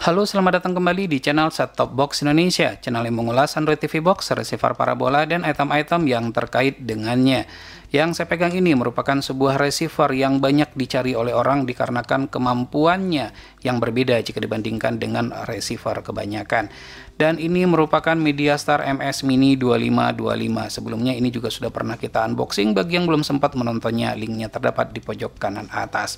Halo, selamat datang kembali di channel Set Top Box Indonesia, channel yang mengulas Android TV Box, receiver parabola, dan item-item yang terkait dengannya. Yang saya pegang ini merupakan sebuah receiver yang banyak dicari oleh orang dikarenakan kemampuannya yang berbeda jika dibandingkan dengan receiver kebanyakan. Dan ini merupakan MediaStar MS Mini 2525. Sebelumnya ini juga sudah pernah kita unboxing, bagi yang belum sempat menontonnya, linknya terdapat di pojok kanan atas.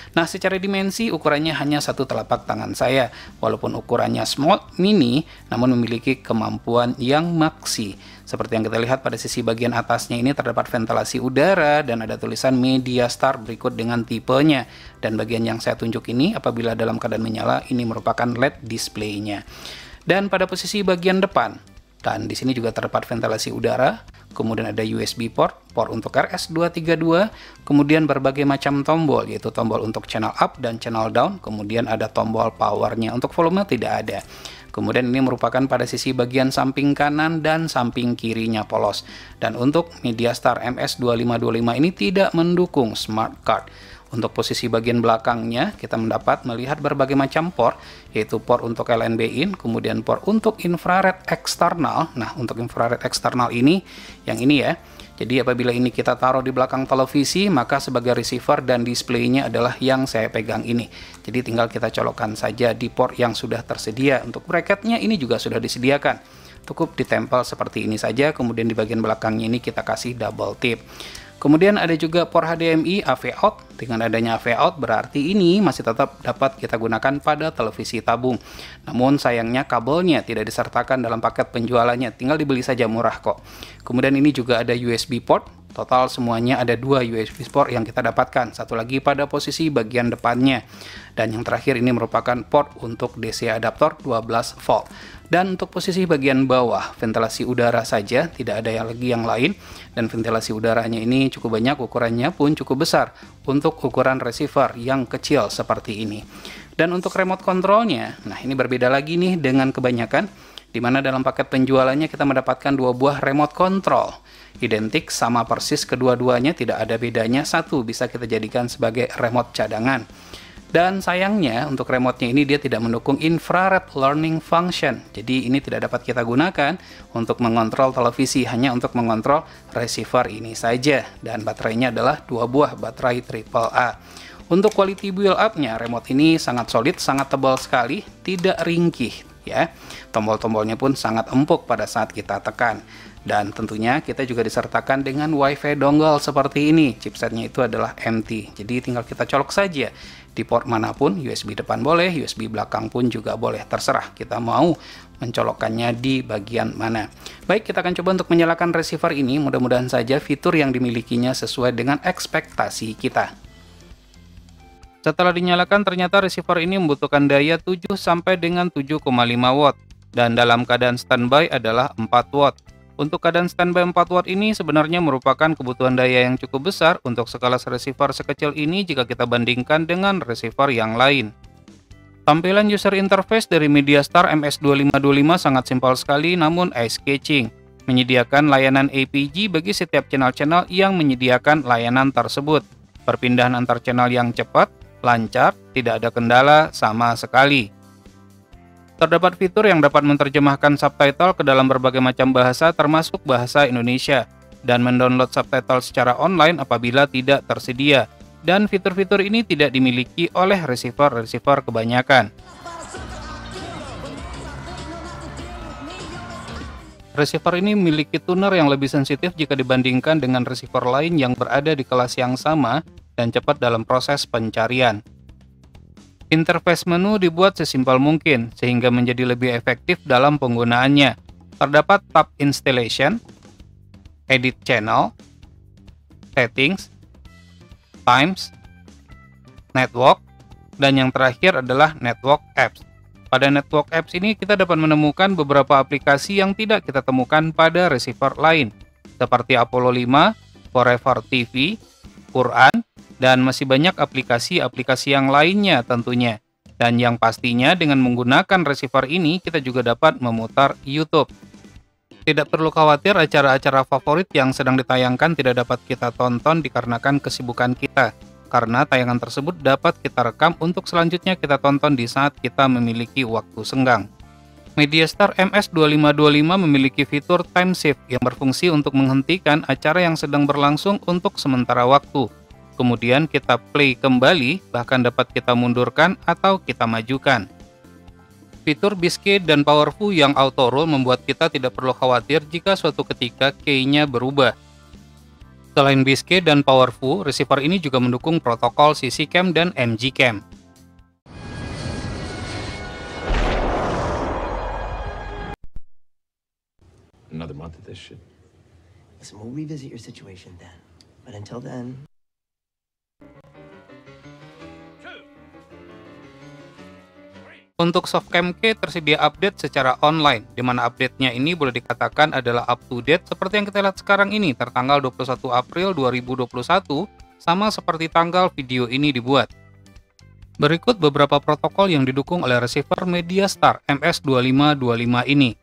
Nah, secara dimensi ukurannya hanya satu telapak tangan saya. Walaupun ukurannya small mini, namun memiliki kemampuan yang maksi. Seperti yang kita lihat pada sisi bagian atasnya ini terdapat ventilasi udara dan ada tulisan MediaStar berikut dengan tipenya. Dan bagian yang saya tunjuk ini apabila dalam keadaan menyala, ini merupakan LED display-nya. Dan pada posisi bagian depan, dan di sini juga terdapat ventilasi udara, kemudian ada USB port untuk RS232, kemudian berbagai macam tombol, yaitu tombol untuk channel up dan channel down, kemudian ada tombol powernya, untuk volume tidak ada. Kemudian ini merupakan pada sisi bagian samping kanan dan samping kirinya polos. Dan untuk MediaStar MS2525 ini tidak mendukung smart card. Untuk posisi bagian belakangnya, kita melihat berbagai macam port, yaitu port untuk LNB in, kemudian port untuk infrared eksternal. Nah, untuk infrared eksternal ini, yang ini ya. Jadi apabila ini kita taruh di belakang televisi, maka sebagai receiver dan displaynya adalah yang saya pegang ini. Jadi tinggal kita colokkan saja di port yang sudah tersedia. Untuk bracketnya ini juga sudah disediakan. Cukup ditempel seperti ini saja, kemudian di bagian belakangnya ini kita kasih double tip. Kemudian ada juga port HDMI AV out. Dengan adanya AV out berarti ini masih tetap dapat kita gunakan pada televisi tabung. Namun sayangnya kabelnya tidak disertakan dalam paket penjualannya, tinggal dibeli saja, murah kok. Kemudian ini juga ada USB port. Total semuanya ada 2 USB port yang kita dapatkan, satu lagi pada posisi bagian depannya. Dan yang terakhir ini merupakan port untuk DC adaptor 12 volt. Dan untuk posisi bagian bawah, ventilasi udara saja, tidak ada lagi yang lain. Dan ventilasi udaranya ini cukup banyak, ukurannya pun cukup besar untuk ukuran receiver yang kecil seperti ini. Dan untuk remote controlnya, nah ini berbeda lagi nih dengan kebanyakan, di mana dalam paket penjualannya kita mendapatkan 2 buah remote control. Identik, sama persis kedua-duanya, tidak ada bedanya, satu bisa kita jadikan sebagai remote cadangan. Dan sayangnya untuk remote-nya ini dia tidak mendukung infrared learning function. Jadi ini tidak dapat kita gunakan untuk mengontrol televisi, hanya untuk mengontrol receiver ini saja. Dan baterainya adalah 2 buah baterai AAA. Untuk quality build up-nya, remote ini sangat solid, sangat tebal sekali, tidak ringkih ya. Tombol-tombolnya pun sangat empuk pada saat kita tekan. Dan tentunya kita juga disertakan dengan WiFi dongle seperti ini. Chipsetnya itu adalah MT. Jadi tinggal kita colok saja di port manapun, USB depan boleh, USB belakang pun juga boleh, terserah kita mau mencolokkannya di bagian mana. Baik, kita akan coba untuk menyalakan receiver ini. Mudah-mudahan saja fitur yang dimilikinya sesuai dengan ekspektasi kita. Setelah dinyalakan, ternyata receiver ini membutuhkan daya 7 sampai dengan 7,5 watt dan dalam keadaan standby adalah 4 watt. Untuk keadaan standby 4 watt ini sebenarnya merupakan kebutuhan daya yang cukup besar untuk sekelas receiver sekecil ini jika kita bandingkan dengan receiver yang lain. Tampilan user interface dari MediaStar MS2525 sangat simpel sekali namun eye-catching. Menyediakan layanan APG bagi setiap channel-channel yang menyediakan layanan tersebut. Perpindahan antar channel yang cepat, lancar, tidak ada kendala sama sekali. Terdapat fitur yang dapat menerjemahkan subtitle ke dalam berbagai macam bahasa termasuk bahasa Indonesia dan mendownload subtitle secara online apabila tidak tersedia. Dan fitur-fitur ini tidak dimiliki oleh receiver-receiver kebanyakan. Receiver ini memiliki tuner yang lebih sensitif jika dibandingkan dengan receiver lain yang berada di kelas yang sama dan cepat dalam proses pencarian. Interface menu dibuat sesimpel mungkin, sehingga menjadi lebih efektif dalam penggunaannya. Terdapat tab Installation, Edit Channel, Settings, Times, Network, dan yang terakhir adalah Network Apps. Pada Network Apps ini kita dapat menemukan beberapa aplikasi yang tidak kita temukan pada receiver lain, seperti Apollo 5, Forever TV, Quran, dan masih banyak aplikasi-aplikasi yang lainnya tentunya. Dan yang pastinya dengan menggunakan receiver ini kita juga dapat memutar YouTube. Tidak perlu khawatir acara-acara favorit yang sedang ditayangkan tidak dapat kita tonton dikarenakan kesibukan kita. karena tayangan tersebut dapat kita rekam untuk selanjutnya kita tonton di saat kita memiliki waktu senggang. MediaStar MS2525 memiliki fitur time save yang berfungsi untuk menghentikan acara yang sedang berlangsung untuk sementara waktu. Kemudian kita play kembali, bahkan dapat kita mundurkan atau kita majukan. Fitur Biscay dan Powerful yang auto roll membuat kita tidak perlu khawatir jika suatu ketika key-nya berubah. Selain Biscay dan Powerful, receiver ini juga mendukung protokol CC Cam dan MG Cam. Another month of this shit. Listen, we'll revisit your situation then. But until then... Untuk Softcam Key tersedia update secara online, di mana update-nya ini boleh dikatakan adalah up to date seperti yang kita lihat sekarang ini, tertanggal 21 April 2021, sama seperti tanggal video ini dibuat. Berikut beberapa protokol yang didukung oleh receiver MediaStar MS2525 ini.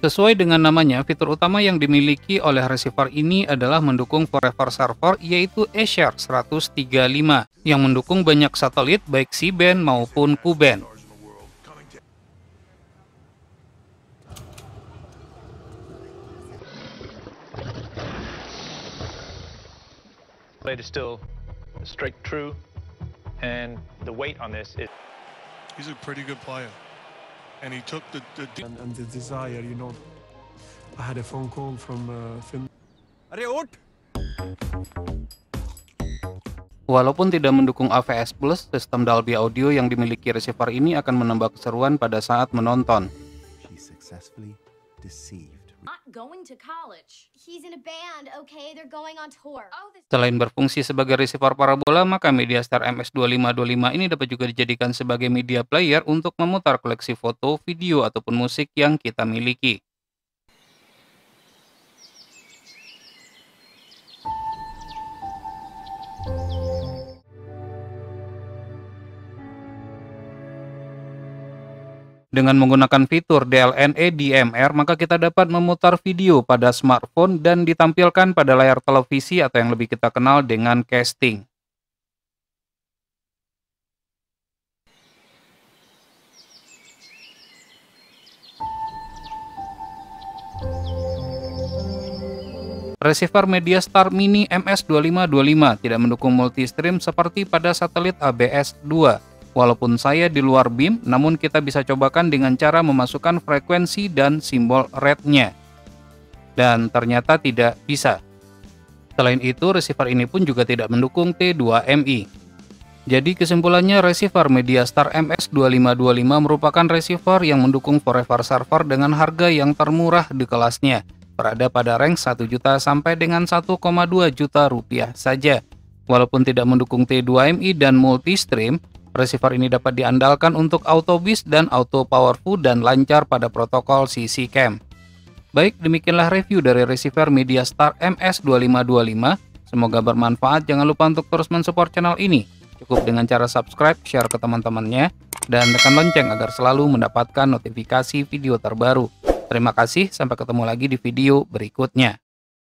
Sesuai dengan namanya, fitur utama yang dimiliki oleh receiver ini adalah mendukung Forever Server, yaitu AirShare 135, yang mendukung banyak satelit baik C-band maupun Ku-band. Blade is still straight true, and the weight on this is... He's a pretty good player. And he took the desire, you know. I had a phone call from Finland. Walaupun tidak mendukung AVS Plus, sistem Dolby Audio yang dimiliki receiver ini akan menambah keseruan pada saat menonton. She successfully deceived. Not going to college. He's in a band, okay? They're going on tour. Selain berfungsi sebagai receiver parabola, maka MediaStar MS2525 ini dapat juga dijadikan sebagai media player untuk memutar koleksi foto, video, ataupun musik yang kita miliki. Dengan menggunakan fitur DLNA DMR, maka kita dapat memutar video pada smartphone dan ditampilkan pada layar televisi atau yang lebih kita kenal dengan casting. Receiver MediaStar Mini MS2525 tidak mendukung multistream seperti pada satelit ABS-2. Walaupun saya di luar BIM, namun kita bisa cobakan dengan cara memasukkan frekuensi dan simbol RED-nya. Dan ternyata tidak bisa. Selain itu, receiver ini pun juga tidak mendukung T2MI. Jadi kesimpulannya, receiver MediaStar MS2525 merupakan receiver yang mendukung Forever Server dengan harga yang termurah di kelasnya, berada pada range 1 juta sampai dengan 1,2 juta rupiah saja. Walaupun tidak mendukung T2MI dan multistream, receiver ini dapat diandalkan untuk auto bis dan auto powerful dan lancar pada protokol CC Cam. Baik, demikianlah review dari receiver MediaStar MS2525. Semoga bermanfaat. Jangan lupa untuk terus mensupport channel ini. Cukup dengan cara subscribe, share ke teman-temannya, dan tekan lonceng agar selalu mendapatkan notifikasi video terbaru. Terima kasih, sampai ketemu lagi di video berikutnya.